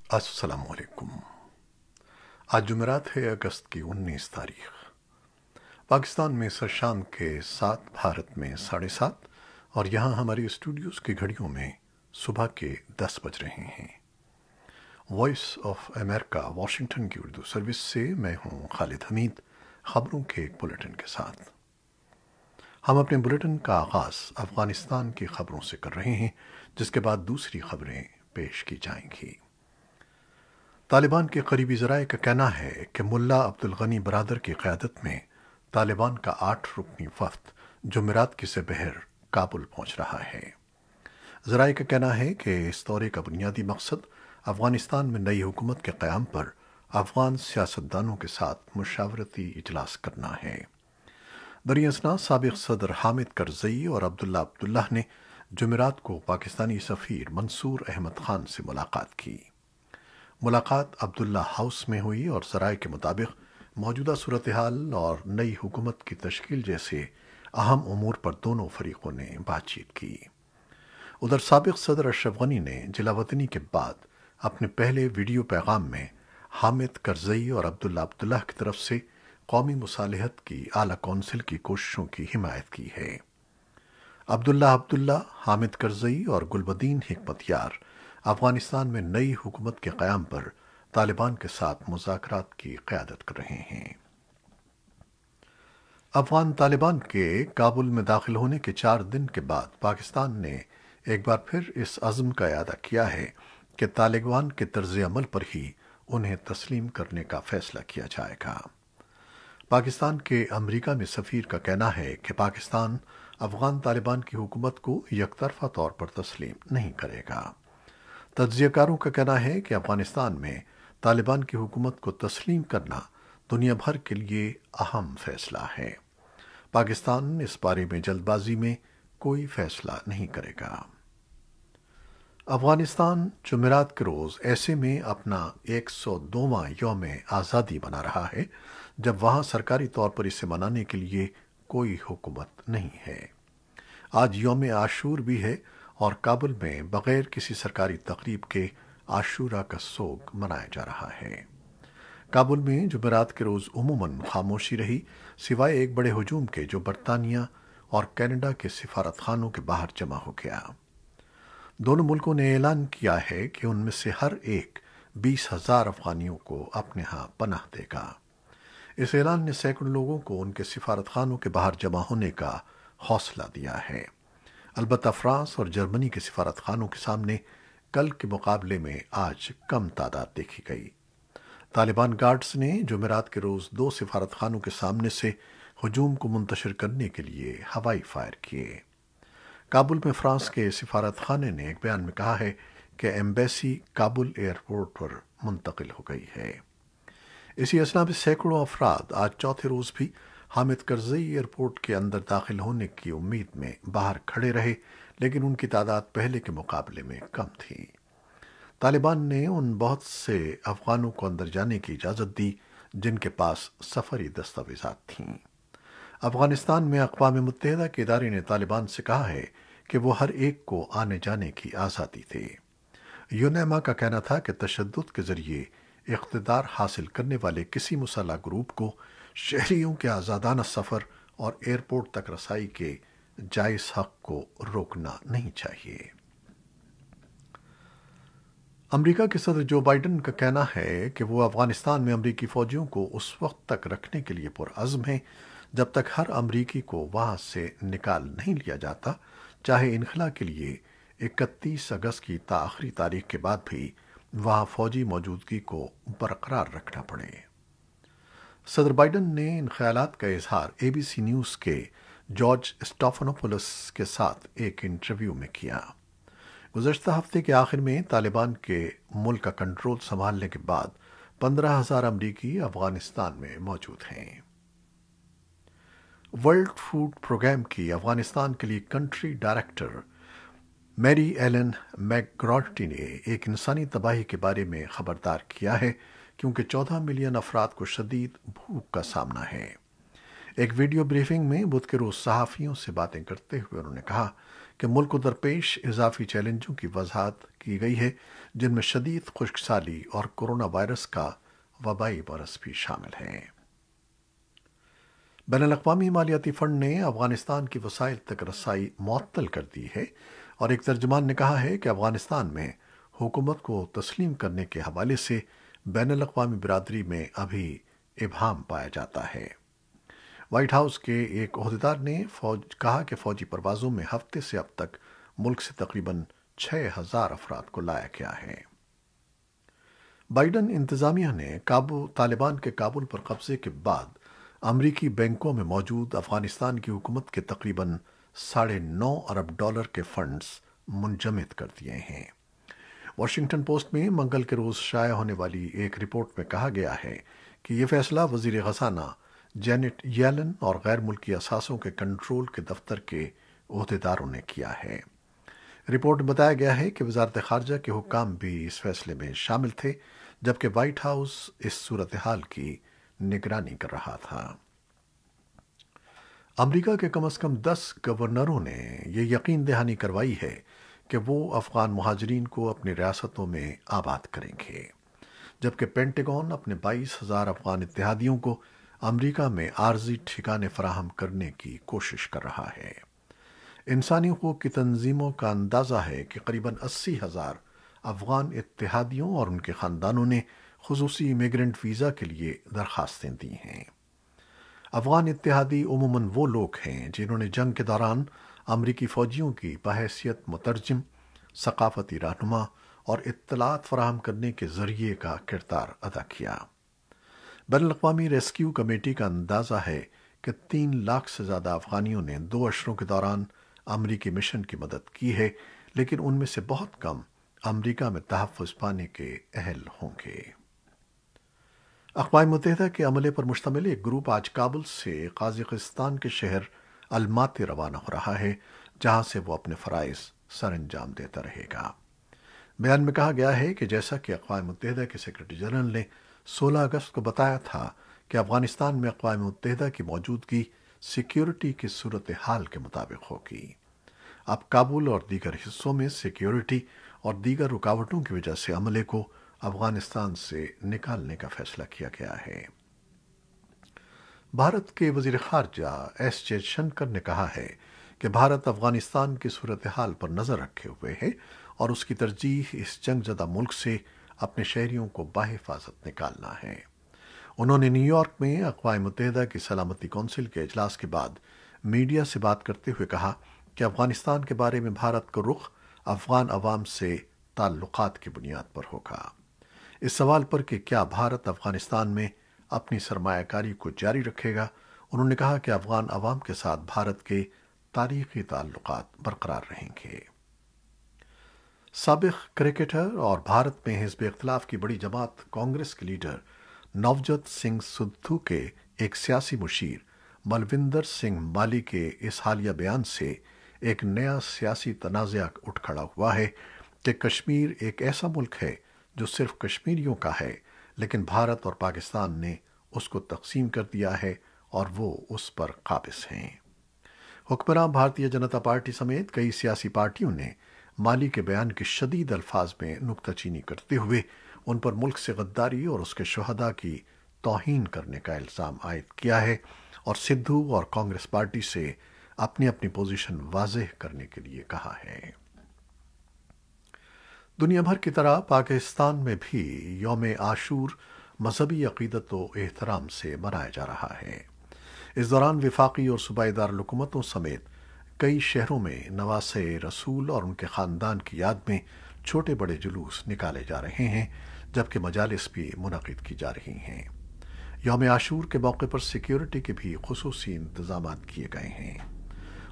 السلام علیکم۔ آج جمعرات ہے، اگست کی 19 تاریخ۔ پاکستان میں سر شام کے 7، بھارت میں 7:30 اور یہاں ہماری اسٹوڈیوز کی گھڑیوں میں صبح کے 10 بج رہے ہیں۔ وائس آف امریکہ واشنگٹن کی اردو سروس سے میں ہوں خالد حمید، خبروں کے ایک بلیٹن کے ساتھ۔ ہم اپنے بلیٹن کا آغاز افغانستان کی خبروں سے کر رہے ہیں، جس کے بعد دوسری خبریں پیش کی جائیں گی۔ طالبان کے قریبی ذرائع کا کہنا ہے کہ ملا عبدالغنی برادر کی قیادت میں طالبان کا 8 رکنی وفد جمعرات کی بحر کابل پہنچ رہا ہے۔ ذرائع کا کہنا ہے کہ اس دورے کا بنیادی مقصد افغانستان میں نئی حکومت کے قیام پر افغان سیاستدانوں کے ساتھ مشاورتی اجلاس کرنا ہے۔ دریں اثنا سابق صدر حامد کرزئی اور عبداللہ نے جمعرات کو پاکستانی سفیر منصور احمد خان سے ملاقات کی۔ ملاقات عبداللہ ہاؤس میں ہوئی اور ذرائع کے مطابق موجودہ صورتحال اور نئی حکومت کی تشکیل جیسے اہم امور پر دونوں فریقوں نے بات چیت کی۔ ادھر سابق صدر اشرف غنی نے جلاوطنی کے بعد اپنے پہلے ویڈیو پیغام میں حامد کرزئی اور عبداللہ کی طرف سے قومی مصالحت کی اعلیٰ کونسل کی کوششوں کی حمایت کی ہے۔ عبداللہ، حامد کرزئی اور گلبدین حکمت یار افغانستان میں نئی حکومت کے قیام پر طالبان کے ساتھ مذاکرات کی قیادت کر رہے ہیں۔ افغان طالبان کے کابل میں داخل ہونے کے 4 دن کے بعد پاکستان نے ایک بار پھر اس عزم کا اعادہ کیا ہے کہ طالبان کے طرز عمل پر ہی انہیں تسلیم کرنے کا فیصلہ کیا جائے گا۔ پاکستان کے امریکہ میں سفیر کا کہنا ہے کہ پاکستان افغان طالبان کی حکومت کو یک طرفہ طور پر تسلیم نہیں کرے گا۔ تجزیہ کاروں کا کہنا ہے کہ افغانستان میں طالبان کی حکومت کو تسلیم کرنا دنیا بھر کے لیے اہم فیصلہ ہے۔ پاکستان اس بارے میں جلد بازی میں کوئی فیصلہ نہیں کرے گا۔ افغانستان جمعرات کے روز ایسے میں اپنا 102واں یوم آزادی منا رہا ہے جب وہاں سرکاری طور پر اسے منانے کے لیے کوئی حکومت نہیں ہے۔ آج یوم عاشور بھی ہے اور کابل میں بغیر کسی سرکاری تقریب کے عاشورہ کا سوگ منایا جا رہا ہے۔ کابل میں جمعرات کے روز عموماً خاموشی رہی، سوائے ایک بڑے ہجوم کے جو برطانیہ اور کینیڈا کے سفارت خانوں کے باہر جمع ہو گیا۔ دونوں ملکوں نے اعلان کیا ہے کہ ان میں سے ہر ایک 20,000 افغانیوں کو اپنے ہاں پناہ دے گا۔ اس اعلان نے سینکڑوں لوگوں کو ان کے سفارت خانوں کے باہر جمع ہونے کا حوصلہ دیا ہے۔ البتہ فرانس اور جرمنی کے سفارت خانوں کے سامنے کل کے مقابلے میں آج کم تعداد دیکھی گئی۔ طالبان گارڈز نے جمعرات کے روز 2 سفارت خانوں کے سامنے سے ہجوم کو منتشر کرنے کے لیے ہوائی فائر کیے۔ کابل میں فرانس کے سفارت خانے نے ایک بیان میں کہا ہے کہ ایمبیسی کابل ایئرپورٹ پر منتقل ہو گئی ہے۔ اسی اثنا میں سینکڑوں افراد آج چوتھے روز بھی حامد کرزئی ایئرپورٹ کے اندر داخل ہونے کی امید میں باہر کھڑے رہے، لیکن ان کی تعداد پہلے کے مقابلے میں کم تھی۔ طالبان نے ان بہت سے افغانوں کو اندر جانے کی اجازت دی جن کے پاس سفری دستاویزات تھیں۔ افغانستان میں اقوام متحدہ کے ادارے نے طالبان سے کہا ہے کہ وہ ہر ایک کو آنے جانے کی آزادی دے۔ یونیما کا کہنا تھا کہ تشدد کے ذریعے اقتدار حاصل کرنے والے کسی مسلح گروپ کو شہریوں کے آزادانہ سفر اور ایئرپورٹ تک رسائی کے جائز حق کو روکنا نہیں چاہیے۔ امریکہ کے صدر جو بائیڈن کا کہنا ہے کہ وہ افغانستان میں امریکی فوجیوں کو اس وقت تک رکھنے کے لیے پرعزم ہیں جب تک ہر امریکی کو وہاں سے نکال نہیں لیا جاتا، چاہے انخلا کے لیے 31 اگست کی آخری تاریخ کے بعد بھی وہاں فوجی موجودگی کو برقرار رکھنا پڑے۔ صدر بائیڈن نے ان خیالات کا اظہار ABC نیوز کے جارج اسٹافانوپولس کے ساتھ ایک انٹرویو میں کیا۔ گزشتہ ہفتے کے آخر میں طالبان کے ملک کا کنٹرول سنبھالنے کے بعد 15,000 امریکی افغانستان میں موجود ہیں۔ ورلڈ فوڈ پروگرام کی افغانستان کے لیے کنٹری ڈائریکٹر میری ایلن میکگراٹی نے ایک انسانی تباہی کے بارے میں خبردار کیا ہے کیونکہ 14 ملین افراد کو شدید بھوک کا سامنا ہے۔ ایک ویڈیو بریفنگ میں بدھ کے روز صحافیوں سے باتیں کرتے ہوئے انہوں نے کہا کہ ملک کو درپیش اضافی چیلنجوں کی وضاحت کی گئی ہے، جن میں شدید خشک سالی اور کورونا وائرس کا وبائی مرض بھی شامل ہیں۔ بین الاقوامی مالیاتی فنڈ نے افغانستان کی وسائل تک رسائی معطل کر دی ہے، اور ایک ترجمان نے کہا ہے کہ افغانستان میں حکومت کو تسلیم کرنے کے حوالے سے بین الاقوامی برادری میں ابھی ابہام پایا جاتا ہے۔ وائٹ ہاؤس کے ایک عہدیدار نے کہا کہ فوجی پروازوں میں ہفتے سے اب تک ملک سے تقریباً 6,000 افراد کو لایا گیا ہے۔ بائیڈن انتظامیہ نے طالبان کے کابل پر قبضے کے بعد امریکی بینکوں میں موجود افغانستان کی حکومت کے تقریباً $9.5 ارب کے فنڈز منجمد کر دیے ہیں۔ واشنگٹن پوسٹ میں منگل کے روز شائع ہونے والی ایک رپورٹ میں کہا گیا ہے کہ یہ فیصلہ وزیر خزانہ جینٹ ییلن اور غیر ملکی اثاثوں کے کنٹرول کے دفتر کے عہدیداروں نے کیا ہے۔ رپورٹ میں بتایا گیا ہے کہ وزارت خارجہ کے حکام بھی اس فیصلے میں شامل تھے، جبکہ وائٹ ہاؤس اس صورتحال کی نگرانی کر رہا تھا۔ امریکہ کے کم از کم 10 گورنروں نے یہ یقین دہانی کروائی ہے کہ وہ افغان مہاجرین کو اپنی ریاستوں میں آباد کریں گے، جبکہ پینٹاگون اپنے 22,000 افغان اتحادیوں کو امریکہ میں عارضی ٹھکانے فراہم کرنے کی کوشش کر رہا ہے۔ انسانی حقوق کی تنظیموں کا اندازہ ہے کہ قریباً 80,000 افغان اتحادیوں اور ان کے خاندانوں نے خصوصی امیگرنٹ ویزا کے لیے درخواستیں دی ہیں۔ افغان اتحادی عموماً وہ لوگ ہیں جنہوں نے جنگ کے دوران امریکی فوجیوں کی بحیثیت مترجم، ثقافتی رہنما اور اطلاعات فراہم کرنے کے ذریعے کا کردار ادا کیا۔ بین الاقوامی ریسکیو کمیٹی کا اندازہ ہے کہ 3 لاکھ سے زیادہ افغانیوں نے 2 اشروں کے دوران امریکی مشن کی مدد کی ہے، لیکن ان میں سے بہت کم امریکہ میں تحفظ پانے کے اہل ہوں گے۔ اقوام متحدہ کے عملے پر مشتمل ایک گروپ آج کابل سے قازقستان کے شہر الماتی روانہ ہو رہا ہے، جہاں سے وہ اپنے فرائض سر انجام دیتا رہے گا۔ بیان میں کہا گیا ہے کہ جیسا کہ اقوام متحدہ کے سیکرٹری جنرل نے 16 اگست کو بتایا تھا کہ افغانستان میں اقوام متحدہ کی موجودگی سیکیورٹی کی صورتحال کے مطابق ہوگی۔ اب کابل اور دیگر حصوں میں سیکیورٹی اور دیگر رکاوٹوں کی وجہ سے عملے کو افغانستان سے نکالنے کا فیصلہ کیا گیا ہے۔ بھارت کے وزیر خارجہ ایس جے شنکر نے کہا ہے کہ بھارت افغانستان کی صورتحال پر نظر رکھے ہوئے ہے اور اس کی ترجیح اس جنگ زدہ ملک سے اپنے شہریوں کو بحفاظت نکالنا ہے۔ انہوں نے نیو یارک میں اقوام متحدہ کی سلامتی کونسل کے اجلاس کے بعد میڈیا سے بات کرتے ہوئے کہا کہ افغانستان کے بارے میں بھارت کا رخ افغان عوام سے تعلقات کی بنیاد پر ہوگا۔ اس سوال پر کہ کیا بھارت افغانستان میں اپنی سرمایہ کاری کو جاری رکھے گا، انہوں نے کہا کہ افغان عوام کے ساتھ بھارت کے تاریخی تعلقات برقرار رہیں گے۔ سابق کرکٹر اور بھارت میں حزب اختلاف کی بڑی جماعت کانگریس کے لیڈر نوجوت سنگھ سدھو کے ایک سیاسی مشیر ملوندر سنگھ مالی کے اس حالیہ بیان سے ایک نیا سیاسی تنازع اٹھ کھڑا ہوا ہے کہ کشمیر ایک ایسا ملک ہے جو صرف کشمیریوں کا ہے، لیکن بھارت اور پاکستان نے اس کو تقسیم کر دیا ہے اور وہ اس پر قابض ہیں۔ حکمراں بھارتیہ جنتا پارٹی سمیت کئی سیاسی پارٹیوں نے مالی کے بیان کی شدید الفاظ میں نکتہ چینی کرتے ہوئے ان پر ملک سے غداری اور اس کے شہداء کی توہین کرنے کا الزام عائد کیا ہے، اور سدھو اور کانگریس پارٹی سے اپنی اپنی پوزیشن واضح کرنے کے لیے کہا ہے۔ دنیا بھر کی طرح پاکستان میں بھی یوم عاشور مذہبی عقیدت و احترام سے منایا جا رہا ہے۔ اس دوران وفاقی اور صوبائی دارالحکومتوں سمیت کئی شہروں میں نواسۂ رسول اور ان کے خاندان کی یاد میں چھوٹے بڑے جلوس نکالے جا رہے ہیں، جبکہ مجالس بھی منعقد کی جا رہی ہیں۔ یوم عاشور کے موقع پر سیکیورٹی کے بھی خصوصی انتظامات کیے گئے ہیں۔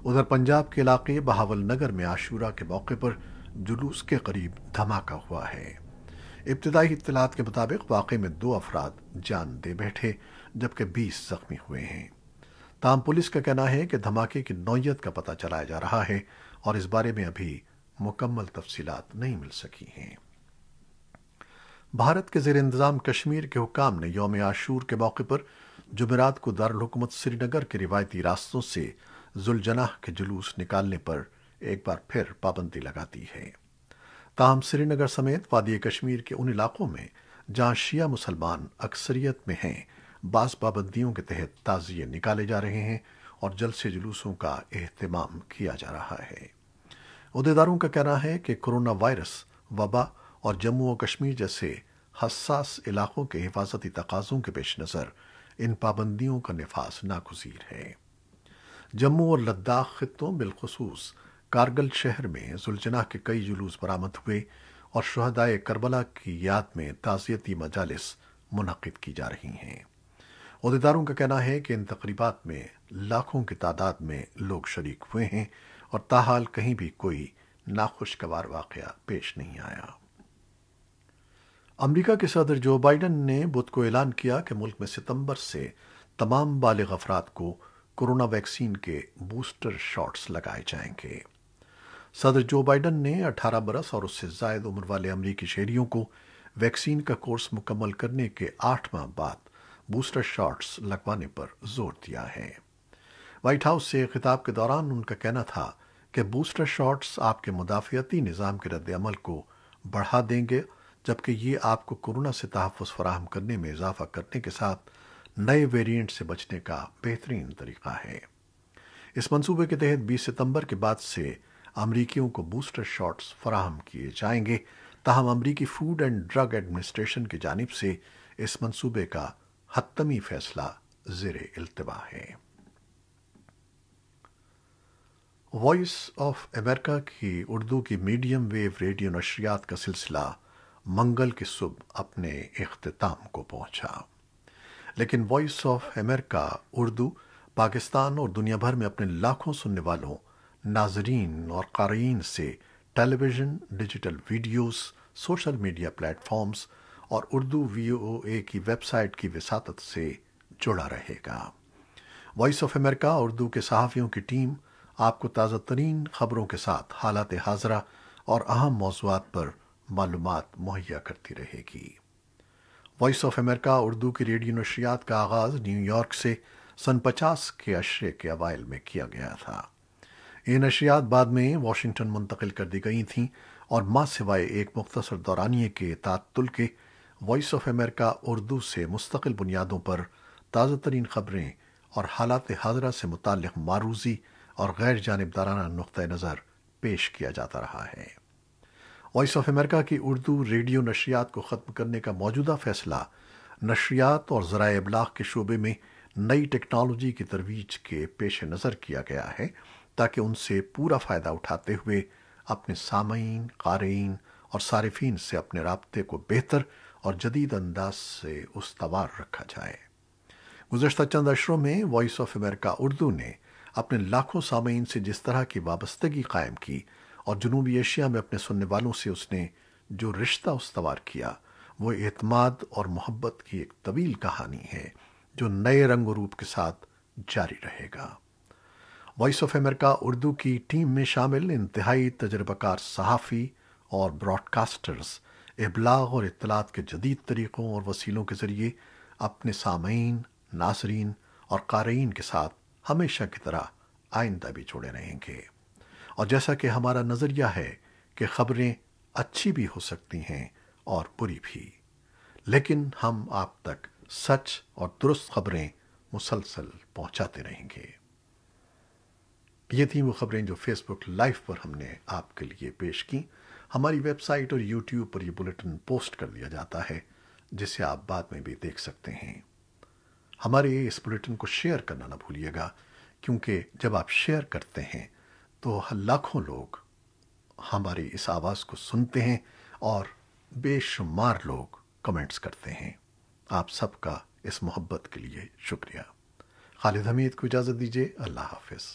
ادھر پنجاب کے علاقے بہاول نگر میں عاشورہ کے موقع پر جلوس کے قریب دھماکہ ہوا ہے۔ ابتدائی اطلاعات کے مطابق واقعے میں 2 افراد جان دے بیٹھے، جبکہ 20 زخمی ہوئے ہیں۔ تاہم پولیس کا کہنا ہے کہ دھماکے کی نوعیت کا پتہ چلایا جا رہا ہے اور اس بارے میں ابھی مکمل تفصیلات نہیں مل سکی ہیں۔ بھارت کے زیر انتظام کشمیر کے حکام نے یوم عاشور کے موقع پر جمعرات کو دارالحکومت سری نگر کے روایتی راستوں سے ذوالجناح کے جلوس نکالنے پر ایک بار پھر پابندی لگا دی ہے۔ تاہم سری نگر سمیت وادی کشمیر کے ان علاقوں میں جہاں شیعہ مسلمان اکثریت میں ہیں، بعض پابندیوں کے تحت تعزیے نکالے جا رہے ہیں اور جلسے جلوسوں کا اہتمام کیا جا رہا ہے۔ عہدیداروں کا کہنا ہے کہ کرونا وائرس وبا اور جموں و کشمیر جیسے حساس علاقوں کے حفاظتی تقاضوں کے پیش نظر ان پابندیوں کا نفاذ ناگزیر ہے۔ جموں اور لداخ خطوں بالخصوص کارگل شہر میں ذوالجناح کے کئی جلوس برآمد ہوئے اور شہدائے کربلا کی یاد میں تعزیتی مجالس منعقد کی جا رہی ہیں۔ عہدیداروں کا کہنا ہے کہ ان تقریبات میں لاکھوں کی تعداد میں لوگ شریک ہوئے ہیں اور تاحال کہیں بھی کوئی ناخوشگوار واقعہ پیش نہیں آیا۔ امریکہ کے صدر جو بائیڈن نے بدھ کو اعلان کیا کہ ملک میں ستمبر سے تمام بالغ افراد کو کورونا ویکسین کے بوسٹر شاٹس لگائے جائیں گے۔ صدر جو بائیڈن نے 18 برس اور اس سے زائد عمر والے امریکی شہریوں کو ویکسین کا کورس مکمل کرنے کے 8 ماہ بعد بوسٹر شاٹس لگوانے پر زور دیا ہے۔ وائٹ ہاؤس سے خطاب کے دوران ان کا کہنا تھا کہ بوسٹر شاٹس آپ کے مدافعتی نظام کے رد عمل کو بڑھا دیں گے، جبکہ یہ آپ کو کورونا سے تحفظ فراہم کرنے میں اضافہ کرنے کے ساتھ نئے ویریئنٹ سے بچنے کا بہترین طریقہ ہے۔ اس منصوبے کے تحت 20 ستمبر کے بعد سے امریکیوں کو بوسٹر شاٹس فراہم کیے جائیں گے، تاہم امریکی فوڈ اینڈ ڈرگ ایڈمنسٹریشن کی جانب سے اس منصوبے کا حتمی فیصلہ زیر التوا ہے۔ وائس آف امریکہ کی اردو کی میڈیم ویو ریڈیو نشریات کا سلسلہ منگل کی صبح اپنے اختتام کو پہنچا، لیکن Voice of America Urdu Pakistan اور دنیا بھر میں اپنے لاکھوں سننے والوں، ناظرین اور قارئین سے television, digital videos, social media platforms اور اردو VOA کی ویب سائٹ کی وساطت سے جڑا رہے گا۔ وائس آف امریکہ اردو کے صحافیوں کی ٹیم آپ کو تازہ ترین خبروں کے ساتھ حالات حاضرہ اور اہم موضوعات پر معلومات مہیا کرتی رہے گی۔ وائس آف امریکہ اردو کی ریڈیو نشریات کا آغاز نیو یارک سے سن 50 کے عشرے کے اوائل میں کیا گیا تھا۔ یہ نشریات بعد میں واشنگٹن منتقل کر دی گئی تھیں اور ماں سوائے ایک مختصر دورانیے کے تعطل کے وائس آف امریکہ اردو سے مستقل بنیادوں پر تازہ ترین خبریں اور حالات حاضرہ سے متعلق معروضی اور غیر جانبدارانہ نقطہ نظر پیش کیا جاتا رہا ہے۔ وائس آف امریکہ کی اردو ریڈیو نشریات کو ختم کرنے کا موجودہ فیصلہ نشریات اور ذرائع ابلاغ کے شعبے میں نئی ٹیکنالوجی کی ترویج کے پیش نظر کیا گیا ہے، تاکہ ان سے پورا فائدہ اٹھاتے ہوئے اپنے سامعین، قارئین اور صارفین سے اپنے رابطے کو بہتر اور جدید انداز سے استوار رکھا جائے۔ گزشتہ چند اشروں میں وائس آف امریکہ اردو نے اپنے لاکھوں سامعین سے جس طرح کی وابستگی قائم کی اور جنوبی ایشیا میں اپنے سننے والوں سے اس نے جو رشتہ استوار کیا، وہ اعتماد اور محبت کی ایک طویل کہانی ہے جو نئے رنگ و روپ کے ساتھ جاری رہے گا۔ وائس آف امریکہ اردو کی ٹیم میں شامل انتہائی تجربہ کار صحافی اور براڈ کاسٹرز ابلاغ اور اطلاعات کے جدید طریقوں اور وسیلوں کے ذریعے اپنے سامعین، ناظرین اور قارئین کے ساتھ ہمیشہ کی طرح آئندہ بھی جڑے رہیں گے۔ اور جیسا کہ ہمارا نظریہ ہے کہ خبریں اچھی بھی ہو سکتی ہیں اور بری بھی، لیکن ہم آپ تک سچ اور درست خبریں مسلسل پہنچاتے رہیں گے۔ یہ تھیں وہ خبریں جو فیس بک لائیو پر ہم نے آپ کے لیے پیش کی۔ ہماری ویب سائٹ اور یوٹیوب پر یہ بلیٹن پوسٹ کر دیا جاتا ہے، جسے آپ بعد میں بھی دیکھ سکتے ہیں۔ ہمارے اس بلیٹن کو شیئر کرنا نہ بھولیے گا، کیونکہ جب آپ شیئر کرتے ہیں تو لاکھوں لوگ ہماری اس آواز کو سنتے ہیں اور بے شمار لوگ کمنٹس کرتے ہیں۔ آپ سب کا اس محبت کے لیے شکریہ۔ خالد حمید کو اجازت دیجیے۔ اللہ حافظ۔